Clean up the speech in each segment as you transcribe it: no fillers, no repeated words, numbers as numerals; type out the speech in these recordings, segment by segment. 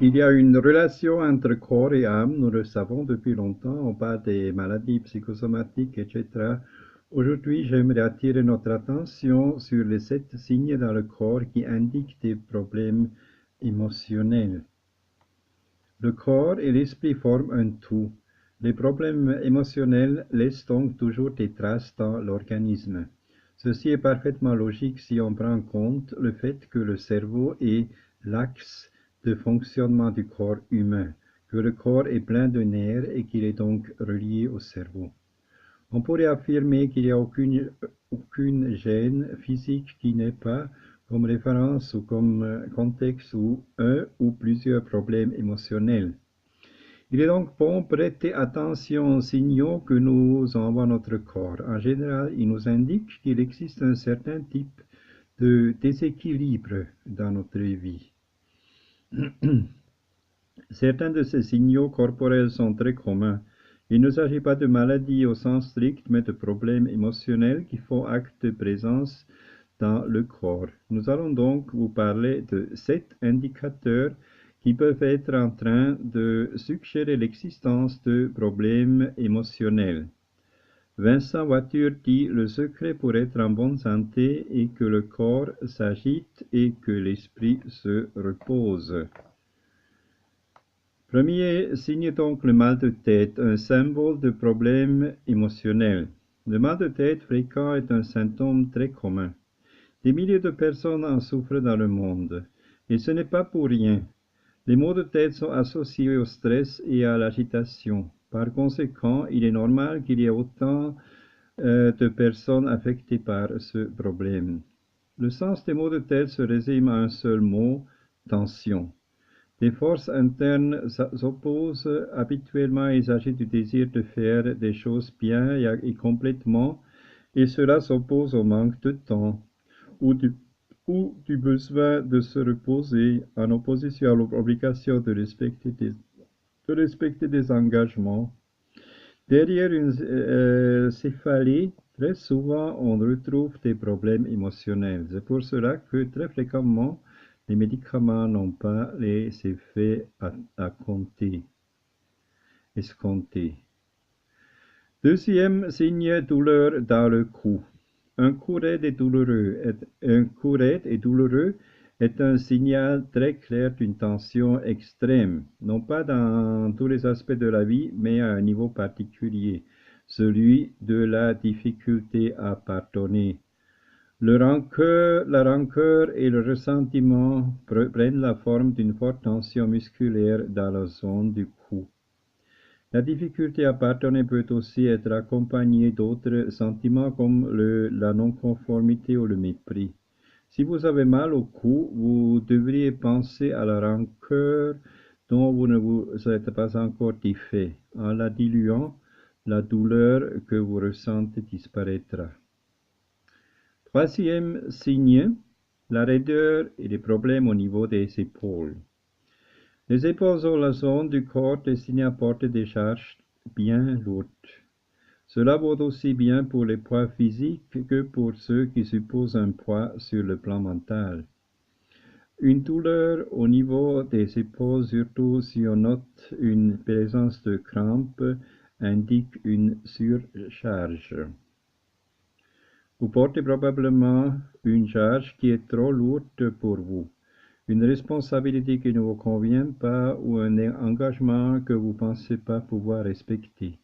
Il y a une relation entre corps et âme, nous le savons depuis longtemps, on parle des maladies psychosomatiques, etc. Aujourd'hui, j'aimerais attirer notre attention sur les 7 signes dans le corps qui indiquent des problèmes émotionnels. Le corps et l'esprit forment un tout. Les problèmes émotionnels laissent donc toujours des traces dans l'organisme. Ceci est parfaitement logique si on prend en compte le fait que le cerveau est l'axe de fonctionnement du corps humain, que le corps est plein de nerfs et qu'il est donc relié au cerveau. On pourrait affirmer qu'il n'y a aucune gêne physique qui n'ait pas comme référence ou comme contexte ou un ou plusieurs problèmes émotionnels. Il est donc bon prêter attention aux signaux que nous envoie notre corps. En général, il nous indique qu'il existe un certain type de déséquilibre dans notre vie. Certains de ces signaux corporels sont très communs. Il ne s'agit pas de maladies au sens strict, mais de problèmes émotionnels qui font acte de présence dans le corps. Nous allons donc vous parler de 7 indicateurs qui peuvent être en train de suggérer l'existence de problèmes émotionnels. Vincent Voiture dit le secret pour être en bonne santé est que le corps s'agite et que l'esprit se repose. Premier signe donc le mal de tête, un symbole de problème émotionnel. Le mal de tête fréquent est un symptôme très commun. Des milliers de personnes en souffrent dans le monde. Et ce n'est pas pour rien. Les maux de tête sont associés au stress et à l'agitation. Par conséquent, il est normal qu'il y ait autant de personnes affectées par ce problème. Le sens des maux de tête se résume à un seul mot, tension. Les forces internes s'opposent habituellement, il s'agit du désir de faire des choses bien et complètement, et cela s'oppose au manque de temps ou du besoin de se reposer, en opposition à l'obligation de respecter des engagements. Derrière une céphalie, très souvent on retrouve des problèmes émotionnels. C'est pour cela que très fréquemment, les médicaments n'ont pas les effets escomptés. Deuxième signe, douleur dans le cou. Un cou raide et douloureux est un signal très clair d'une tension extrême, non pas dans tous les aspects de la vie, mais à un niveau particulier, celui de la difficulté à pardonner. La rancœur et le ressentiment prennent la forme d'une forte tension musculaire dans la zone du cou. La difficulté à pardonner peut aussi être accompagnée d'autres sentiments comme la non-conformité ou le mépris. Si vous avez mal au cou, vous devriez penser à la rancœur dont vous ne vous êtes pas encore défait. En la diluant, la douleur que vous ressentez disparaîtra. Troisième signe, la raideur et les problèmes au niveau des épaules. Les épaules sont la zone du corps destinée à porter des charges bien lourdes. Cela vaut aussi bien pour les poids physiques que pour ceux qui supposent un poids sur le plan mental. Une douleur au niveau des épaules, surtout si on note une présence de crampes, indique une surcharge. Vous portez probablement une charge qui est trop lourde pour vous, une responsabilité qui ne vous convient pas ou un engagement que vous ne pensez pas pouvoir respecter.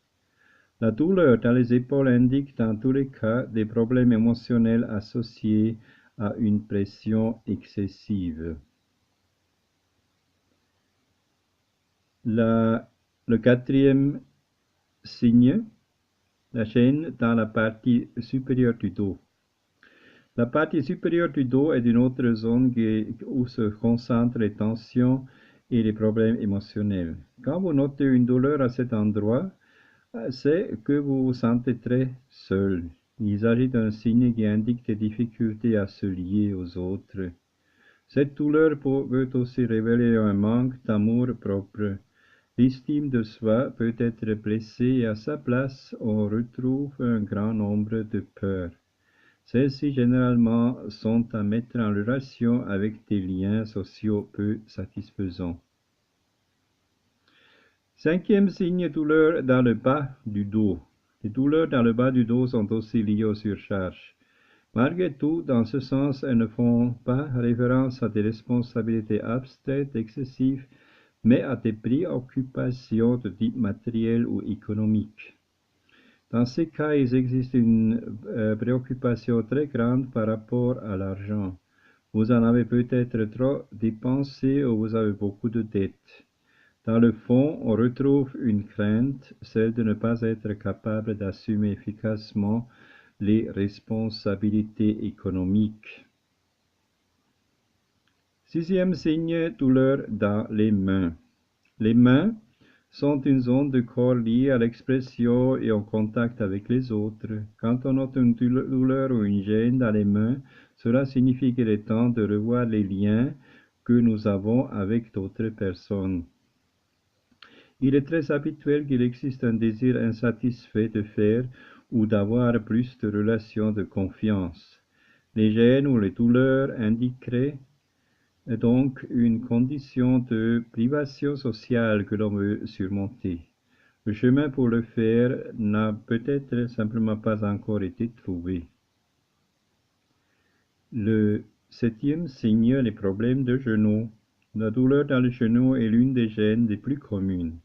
La douleur dans les épaules indique dans tous les cas des problèmes émotionnels associés à une pression excessive. Le quatrième signe, la chaîne dans la partie supérieure du dos. La partie supérieure du dos est une autre zone où se concentrent les tensions et les problèmes émotionnels. Quand vous notez une douleur à cet endroit, c'est que vous vous sentez très seul. Il s'agit d'un signe qui indique des difficultés à se lier aux autres. Cette douleur peut aussi révéler un manque d'amour propre. L'estime de soi peut être blessée et à sa place, on retrouve un grand nombre de peurs. Celles-ci généralement sont à mettre en relation avec des liens sociaux peu satisfaisants. Cinquième signe, douleur dans le bas du dos. Les douleurs dans le bas du dos sont aussi liées aux surcharges. Malgré tout, dans ce sens, elles ne font pas référence à des responsabilités abstraites excessives, mais à des préoccupations de type matériel ou économique. Dans ces cas, il existe une préoccupation très grande par rapport à l'argent. Vous en avez peut-être trop dépensé ou vous avez beaucoup de dettes. Dans le fond, on retrouve une crainte, celle de ne pas être capable d'assumer efficacement les responsabilités économiques. Sixième signe, douleur dans les mains. Les mains sont une zone de corps liée à l'expression et en contact avec les autres. Quand on note une douleur ou une gêne dans les mains, cela signifie qu'il est temps de revoir les liens que nous avons avec d'autres personnes. Il est très habituel qu'il existe un désir insatisfait de faire ou d'avoir plus de relations de confiance. Les gênes ou les douleurs indiqueraient donc une condition de privation sociale que l'on veut surmonter. Le chemin pour le faire n'a peut-être simplement pas encore été trouvé. Le septième signe, les problèmes de genoux. La douleur dans le genou est l'une des gênes les plus communes.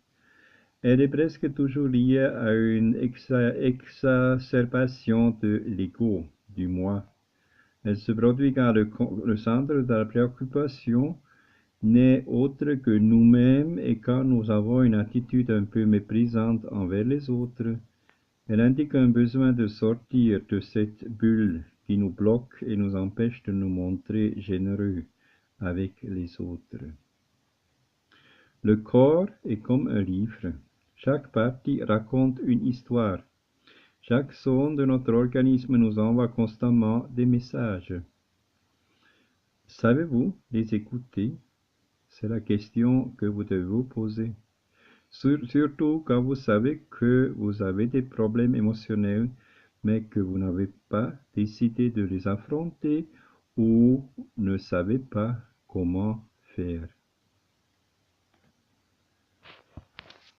Elle est presque toujours liée à une exacerbation de l'ego, du moi. Elle se produit quand le centre de la préoccupation n'est autre que nous-mêmes et quand nous avons une attitude un peu méprisante envers les autres. Elle indique un besoin de sortir de cette bulle qui nous bloque et nous empêche de nous montrer généreux avec les autres. Le corps est comme un livre. Chaque partie raconte une histoire. Chaque zone de notre organisme nous envoie constamment des messages. Savez-vous les écouter? C'est la question que vous devez vous poser. Surtout quand vous savez que vous avez des problèmes émotionnels, mais que vous n'avez pas décidé de les affronter ou ne savez pas comment faire.